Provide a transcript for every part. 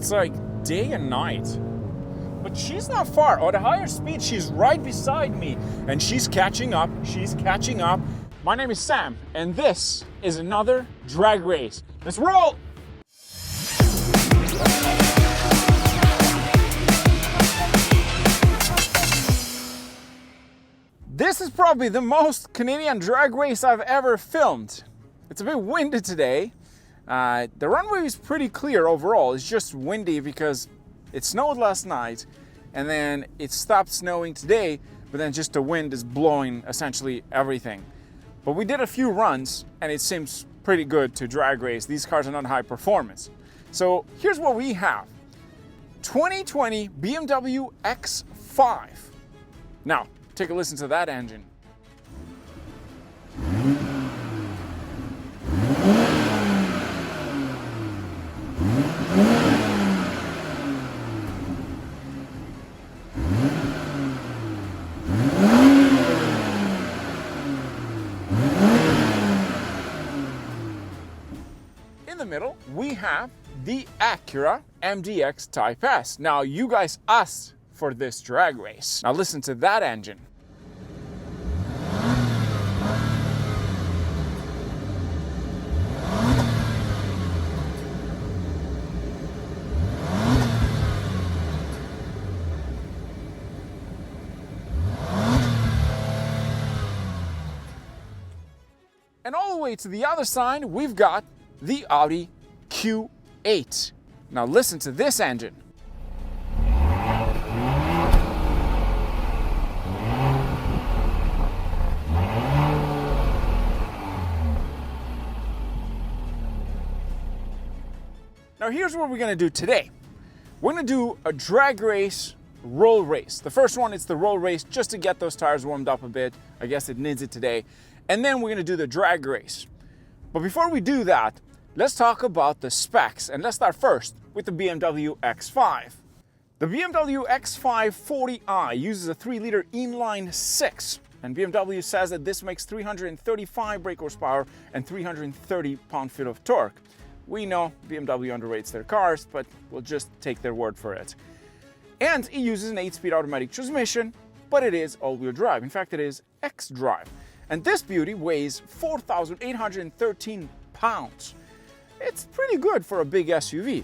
It's like day and night. But she's not far. At a higher speed, she's right beside me. And she's catching up. She's catching up. My name is Sam, and this is another drag race. Let's roll! This is probably the most Canadian drag race I've ever filmed. It's a bit windy today. The runway is pretty clear overall. It's just windy because it snowed last night and then it stopped snowing today, but then just the wind is blowing essentially everything. But we did a few runs and it seems pretty good to drag race. These cars are not high performance. So here's what we have. 2020 BMW X5. Now, take a listen to that engine. In the middle, we have the Acura MDX Type S. Now, you guys asked for this drag race. Now listen to that engine. And all the way to the other side, we've got the Audi Q8. Now listen to this engine. Now here's what we're gonna do today. We're gonna do a drag race, roll race. The first one is the roll race just to get those tires warmed up a bit. I guess it needs it today. And then we're gonna do the drag race. But before we do that, let's talk about the specs. And let's start first with the BMW X5. The BMW X5 40i uses a 3-liter inline 6. And BMW says that this makes 335 brake horsepower and 330 pound-feet of torque. We know BMW underrates their cars, but we'll just take their word for it. And it uses an 8-speed automatic transmission, but it is all-wheel drive. In fact, it is X-Drive. And this beauty weighs 4,813 pounds. It's pretty good for a big SUV.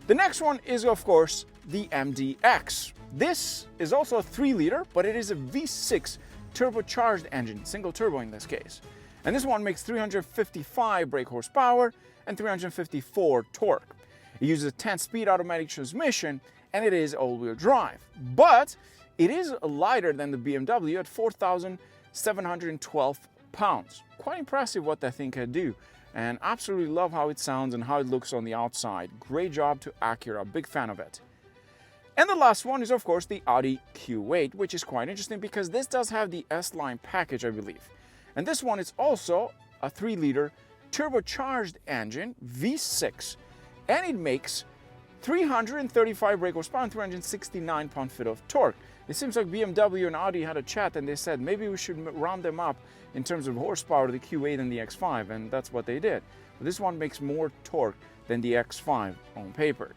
The next one is, of course, the MDX. This is also a 3-liter, but it is a V6 turbocharged engine, single turbo in this case. And this one makes 355 brake horsepower and 354 torque. It uses a 10-speed automatic transmission and it is all-wheel drive. But it is lighter than the BMW at 4,712 pounds. Quite impressive what that thing can do. And absolutely love how it sounds and how it looks on the outside. Great job to Acura, big fan of it. And the last one is of course the Audi Q8, which is quite interesting because this does have the SLine package, I believe. And this one is also a 3-liter turbocharged engine, V6, and it makes 335 brake horsepower and 369 pound-feet of torque. It seems like BMW and Audi had a chat and they said maybe we should round them up in terms of horsepower, the Q8 and the X5, and that's what they did. But this one makes more torque than the X5 on paper.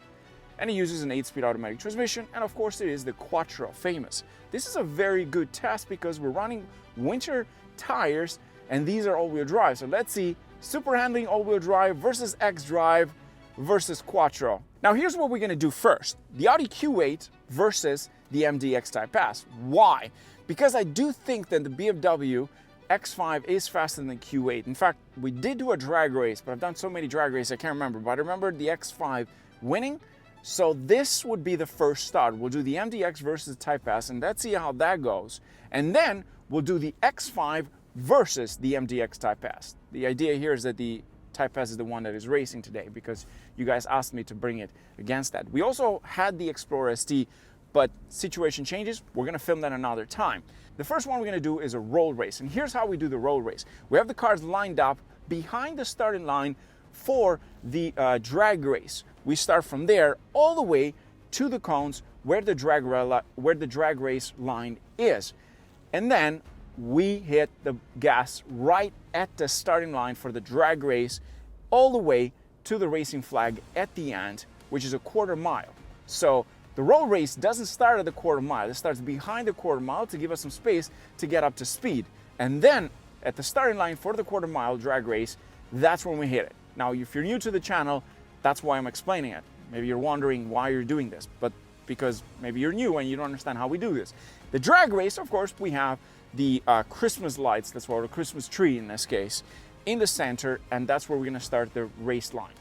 And it uses an 8-speed automatic transmission, and of course it is the Quattro famous. This is a very good test because we're running winter tires and these are all-wheel drive. So let's see super handling all-wheel drive versus X-Drive versus Quattro. Now here's what we're gonna do first. The Audi Q8 versus the MDX Type S. Why? Because I do think that the BMW X5 is faster than the Q8. In fact, we did do a drag race, but I've done so many drag races I can't remember. But I remember the X5 winning. So this would be the first start. We'll do the MDX versus the Type S, and let's see how that goes. And then we'll do the X5 versus the MDX Type S. The idea here is that the Type S is the one that is racing today because you guys asked me to bring it against that. We also had the Explorer ST, but situation changes. We're gonna film that another time. The first one we're gonna do is a roll race, and here's how we do the roll race. We have the cars lined up behind the starting line for the drag race. We start from there all the way to the cones where the drag race line is. And then we hit the gas right at the starting line for the drag race all the way to the racing flag at the end which is a quarter mile. So the roll race doesn't start at the quarter mile. It starts behind the quarter mile to give us some space to get up to speed. And then at the starting line for the quarter mile drag race, that's when we hit it. Now, if you're new to the channel, that's why I'm explaining it. Maybe you're wondering why you're doing this, but because maybe you're new and you don't understand how we do this. The drag race, of course, we have the Christmas lights, that's what, a Christmas tree in this case, in the center, and that's where we're gonna start the race line.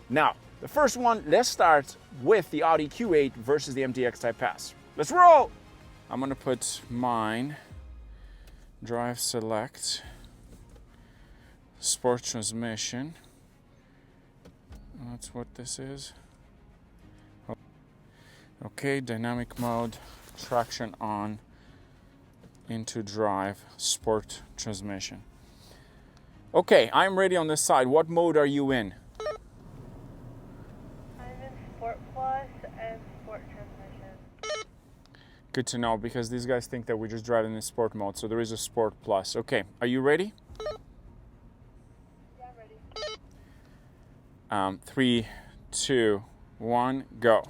Now, the first one, let's start with the Audi Q8 versus the MDX Type S. Let's roll! I'm gonna put mine, drive select, sport transmission. That's what this is. Okay, dynamic mode, traction on, into drive, sport transmission. Okay, I'm ready on this side. What mode are you in? I'm in Sport Plus and Sport Transmission. Good to know, because these guys think that we're just driving in sport mode, so there is a Sport Plus. Okay, are you ready? Yeah, I'm ready. 3, 2, 1, go.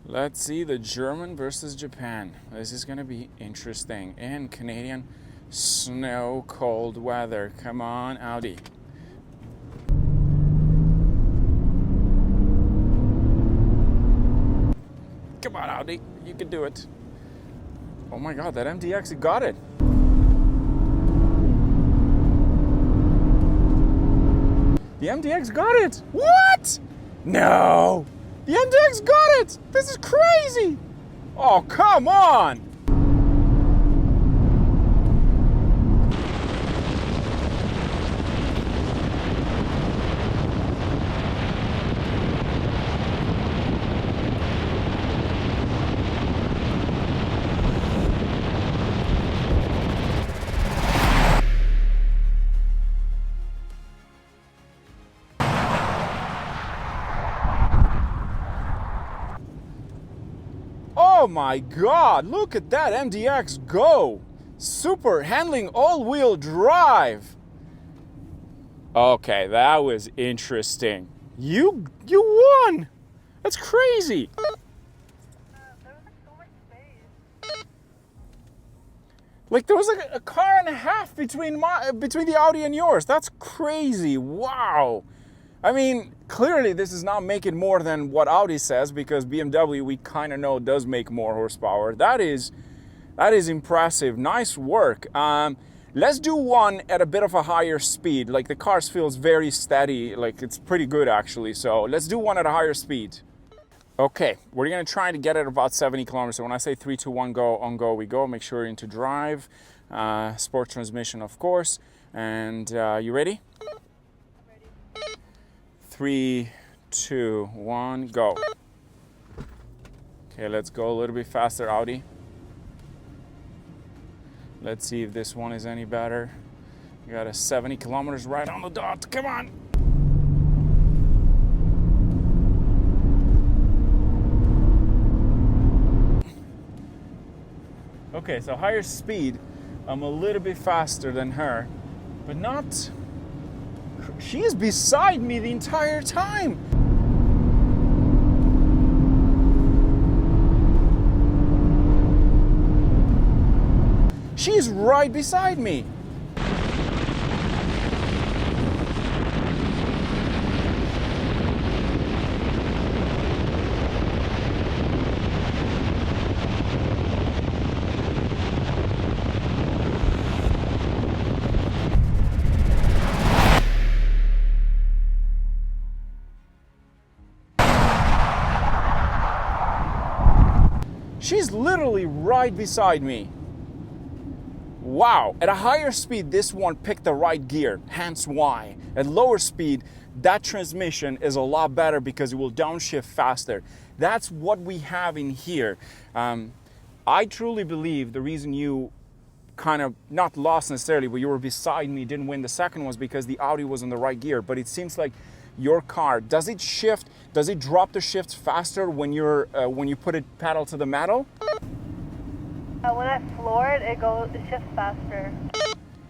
Let's see the German versus Japan. This is gonna be interesting. And Canadian snow, cold weather. Come on, Audi. Come on, Audi, you can do it. Oh my God, that MDX, it got it. The MDX got it. What? No. The MDX got it! This is crazy! Oh, come on! Oh my God, look at that MDX go! Super handling all-wheel drive. Okay, that was interesting. You won! That's crazy! There was like so much space. Like there was like a car and a half between the Audi and yours. That's crazy, wow! I mean, clearly this is not making more than what Audi says, because BMW, we kind of know, does make more horsepower. That is impressive. Nice work. Let's do one at a bit of a higher speed. Like the car feels very steady. Like it's pretty good actually. So let's do one at a higher speed. Okay, we're gonna try to get it about 70 kilometers. So when I say 3, 2, 1, go, on go we go. Make sure you're into drive, sport transmission, of course. And you ready? 3, 2, 1, go. Okay, let's go a little bit faster, Audi. Let's see if this one is any better. We got a 70 kilometers right on the dot. Come on. Okay, so higher speed. I'm a little bit faster than her, but not. She is beside me the entire time. She's right beside me. She's literally right beside me. Wow, at a higher speed, this one picked the right gear, hence why. At lower speed, that transmission is a lot better because it will downshift faster. That's what we have in here. I truly believe the reason you kind of, not lost necessarily, but you were beside me, didn't win the second was because the Audi was in the right gear. But it seems like your car, does it shift, does it drop the shifts faster when you put it pedal to the metal? When I floor it, it shifts faster.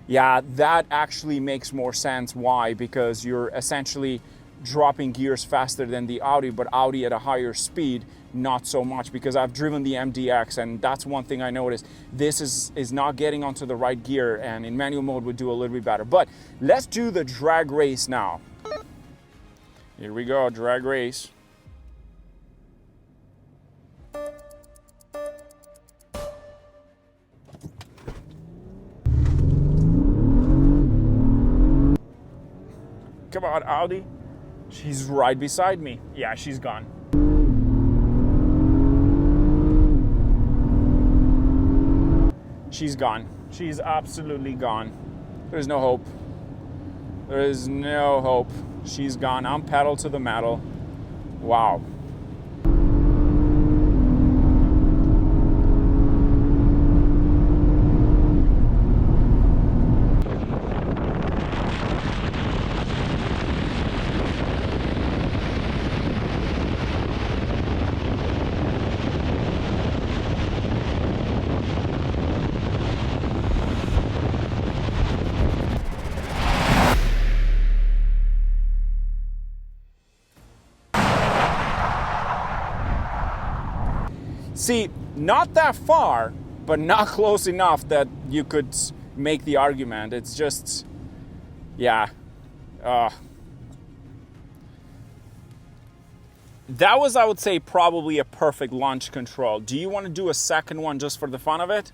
Yeah, that actually makes more sense. Why? Because you're essentially dropping gears faster than the Audi, but Audi at a higher speed, not so much, because I've driven the MDX, and that's one thing I noticed. This is not getting onto the right gear, and in manual mode would do a little bit better. But let's do the drag race now. Here we go, drag race. Come on, Audi. She's right beside me. Yeah, she's gone. She's gone. She's absolutely gone. There's no hope. There is no hope. She's gone. I'm pedal to the metal. Wow. See, not that far, but not close enough that you could make the argument. It's just, yeah. That was, I would say, probably a perfect launch control. Do you want to do a second one just for the fun of it?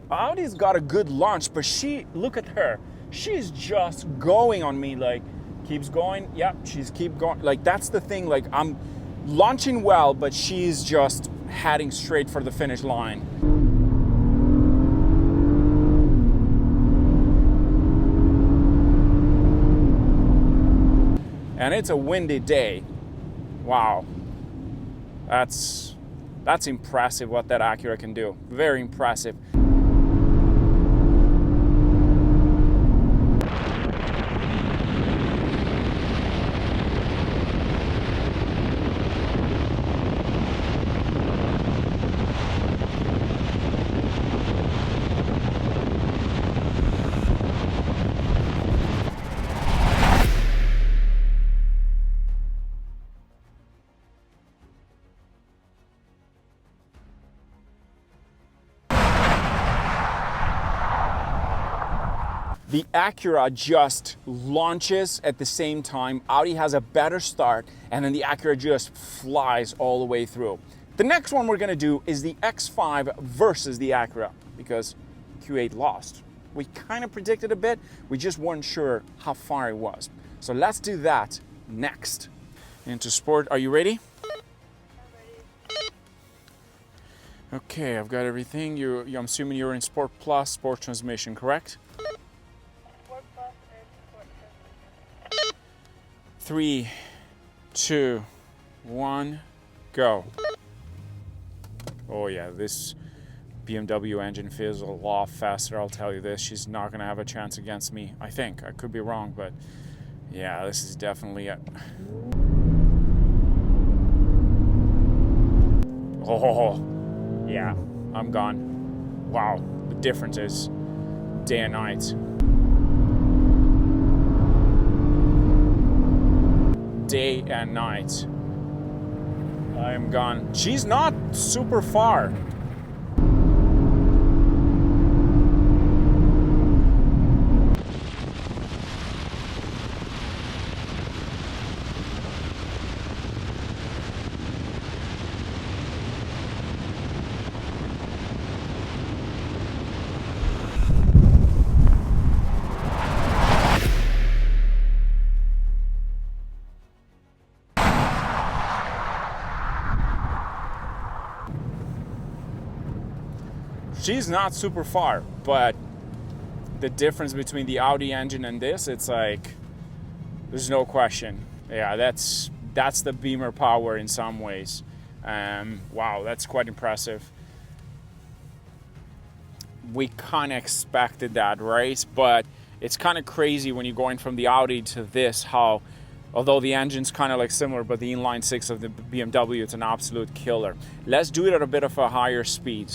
Audi's got a good launch, but look at her. She's just going on me, like, keeps going. Yep, she's keep going. Like, that's the thing. Like, I'm launching well, but she's just heading straight for the finish line. And it's a windy day. Wow. That's impressive what that Acura can do. Very impressive. The Acura just launches at the same time. Audi has a better start, and then the Acura just flies all the way through. The next one we're gonna do is the X5 versus the Acura, because Q8 lost. We kind of predicted a bit, we just weren't sure how far it was. So let's do that next. Into sport, are you ready? Okay, I've got everything. I'm assuming you're in Sport Plus, Sport Transmission, correct? 3, 2, 1, go. Oh yeah, this BMW engine feels a lot faster, I'll tell you this. She's not gonna have a chance against me, I think. I could be wrong, but yeah, this is definitely it. Oh, yeah, I'm gone. Wow, the difference is day and night. Day and night. I am gone. She's not super far. She's not super far, but the difference between the Audi engine and this, it's like, there's no question. Yeah, that's the Beamer power in some ways. Wow, that's quite impressive. We kind of expected that, right? But it's kind of crazy when you're going from the Audi to this, how Although the engine's kind of like similar, but the inline six of the BMW, it's an absolute killer. Let's do it at a bit of a higher speed.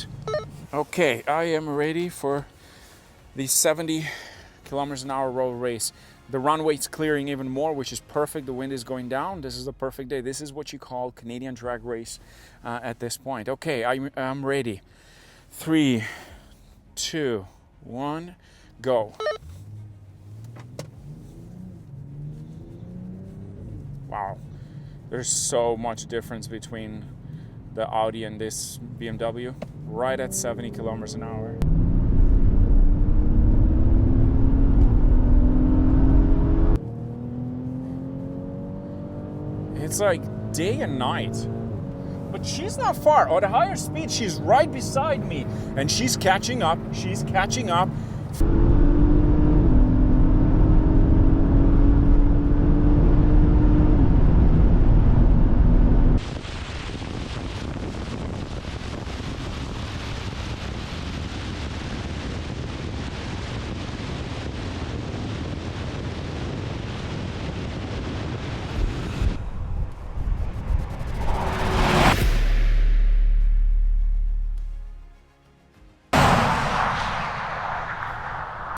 Okay, I am ready for the 70 kilometers an hour road race. The runway's clearing even more, which is perfect. The wind is going down. This is the perfect day. This is what you call Canadian drag race at this point. Okay, I'm ready. 3, 2, 1, go. Wow, there's so much difference between the Audi and this BMW. Right at 70 kilometers an hour. It's like day and night. But she's not far. At a higher speed, she's right beside me. And she's catching up. She's catching up.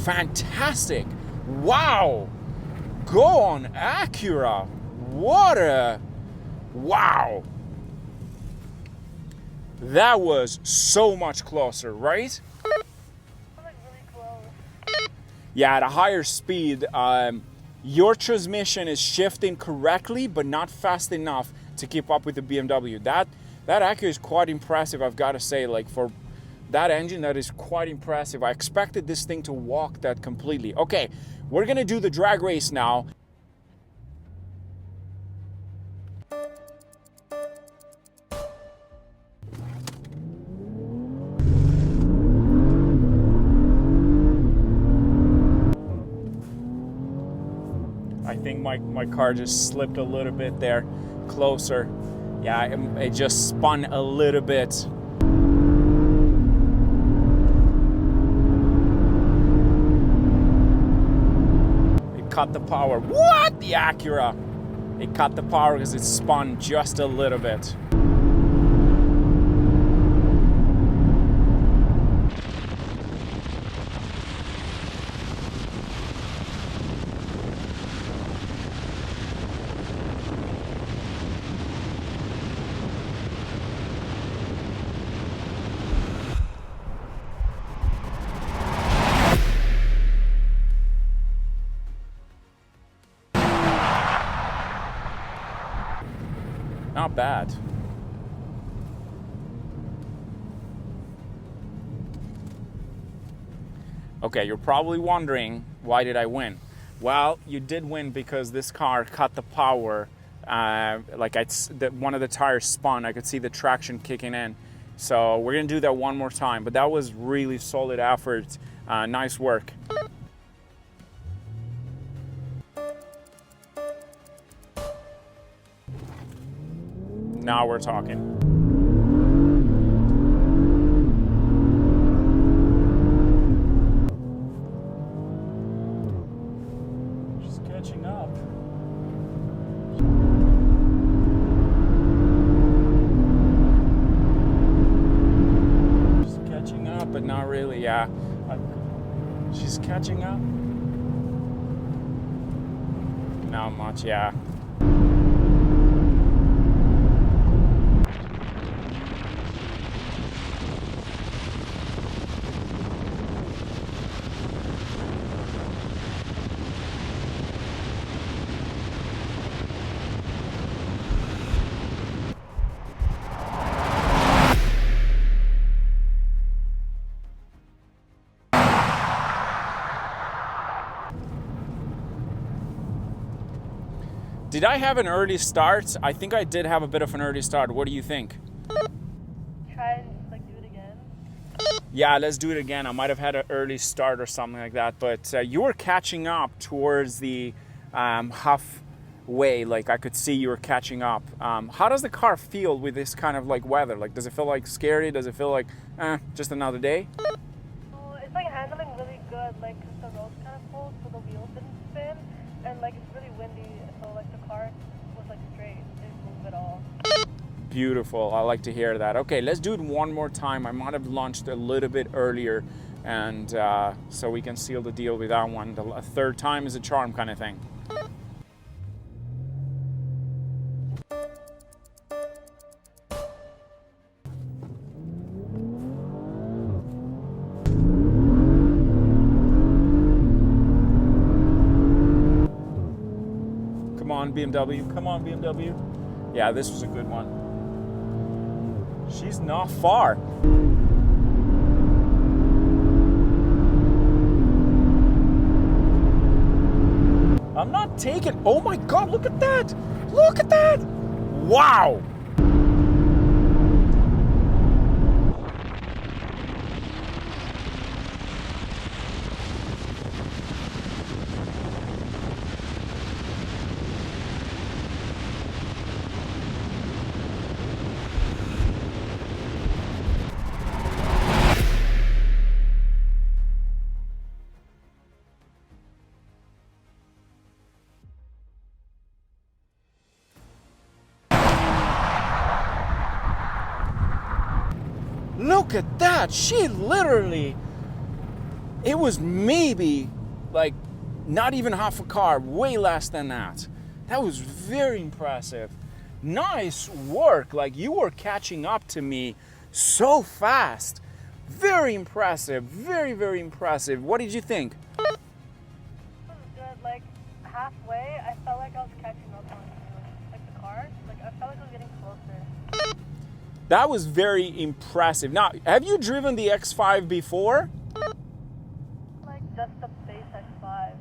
Fantastic. Wow. Go on, Acura. What a... Wow. That was so much closer, right? Like really close. Yeah, at a higher speed, your transmission is shifting correctly, but not fast enough to keep up with the BMW. That Acura is quite impressive, I've got to say. Like, for that engine, that is quite impressive. I expected this thing to walk that completely. Okay, we're gonna do the drag race now. I think my car just slipped a little bit there, closer. Yeah, it just spun a little bit. Cut the power. What? The Acura. It cut the power because it spun just a little bit. Not bad. Okay, you're probably wondering, why did I win? Well, you did win because this car cut the power. One of the tires spun. I could see the traction kicking in. So we're gonna do that one more time. But that was really solid effort. Nice work. Now we're talking. She's catching up. She's catching up, but not really, yeah. She's catching up. Not much, yeah. Did I have an early start? I think I did have a bit of an early start. What do you think? Try and do it again. Yeah, let's do it again. I might have had an early start or something like that, but you were catching up towards the halfway. Like, I could see you were catching up. How does the car feel with this kind of weather? Like, does it feel scary? Does it feel just another day? Oh, it's handling really good, because the road's kind of cold, so the wheels didn't spin, and it's really windy, so the car Beautiful. I like to hear that. Okay, let's do it one more time. I might have launched a little bit earlier, and so we can seal the deal with that one. A third time is a charm kind of thing. Come on, BMW. Come on, BMW. Yeah, this was a good one. She's not far. I'm not taking. Oh my God, look at that. Look at that. Wow. Look at that. She literally, it was maybe like not even half a car, way less than that. That was very impressive. Nice work. Like, you were catching up to me so fast. Very impressive. Very, very impressive. What did you think? It was good. Like, halfway, I felt like I was catching up on you. Like, the car. Like, I felt like I was getting closer. That was very impressive. Now, have you driven the X5 before? Like, just the base X5.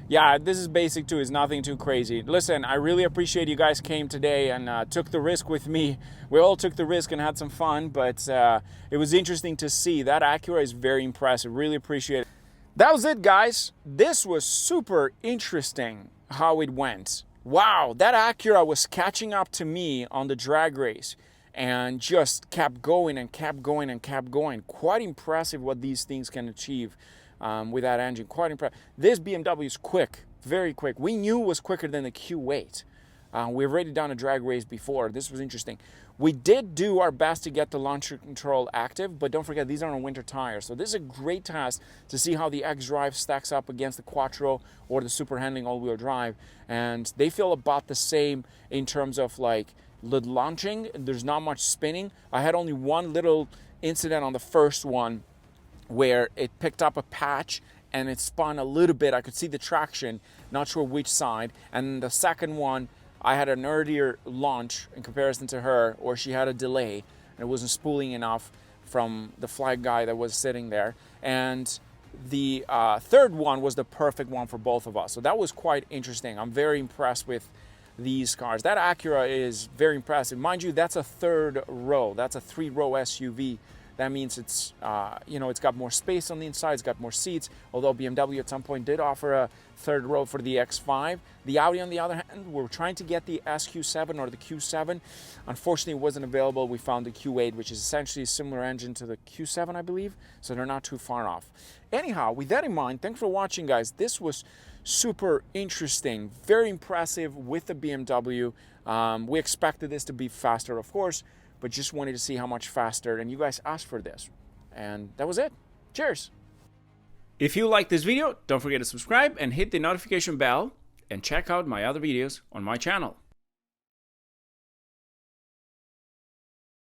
Yeah, this is basic too. It's nothing too crazy. Listen, I really appreciate you guys came today and took the risk with me. We all took the risk and had some fun, but it was interesting to see. That Acura is very impressive. Really appreciate it. That was it, guys. This was super interesting how it went. Wow, that Acura was catching up to me on the drag race and just kept going and kept going and kept going. Quite impressive what these things can achieve with that engine. Quite impressive. This BMW is quick, very quick. We knew it was quicker than the Q8. We've already done a drag race before. This was interesting. We did do our best to get the launch control active, but don't forget, these are on winter tires. So this is a great test to see how the X-Drive stacks up against the Quattro or the super handling all-wheel drive. And they feel about the same in terms of like the launching. There's not much spinning. I had only one little incident on the first one where it picked up a patch and it spun a little bit. I could see the traction, not sure which side. And the second one, I had an earlier launch in comparison to her, or she had a delay and it wasn't spooling enough from the flag guy that was sitting there. And the third one was the perfect one for both of us. So that was quite interesting. I'm very impressed with these cars. That Acura is very impressive. Mind you, that's a third row. That's a 3-row SUV. That means it's, it's got more space on the inside, it's got more seats, although BMW at some point did offer a third row for the X5. The Audi, on the other hand, we're trying to get the SQ7 or the Q7. Unfortunately, it wasn't available. We found the Q8, which is essentially a similar engine to the Q7, I believe, so they're not too far off. Anyhow, with that in mind, thanks for watching, guys. This was super interesting, very impressive with the BMW. We expected this to be faster, of course, but just wanted to see how much faster, and you guys asked for this. And that was it. Cheers. If you like this video, don't forget to subscribe and hit the notification bell, and check out my other videos on my channel.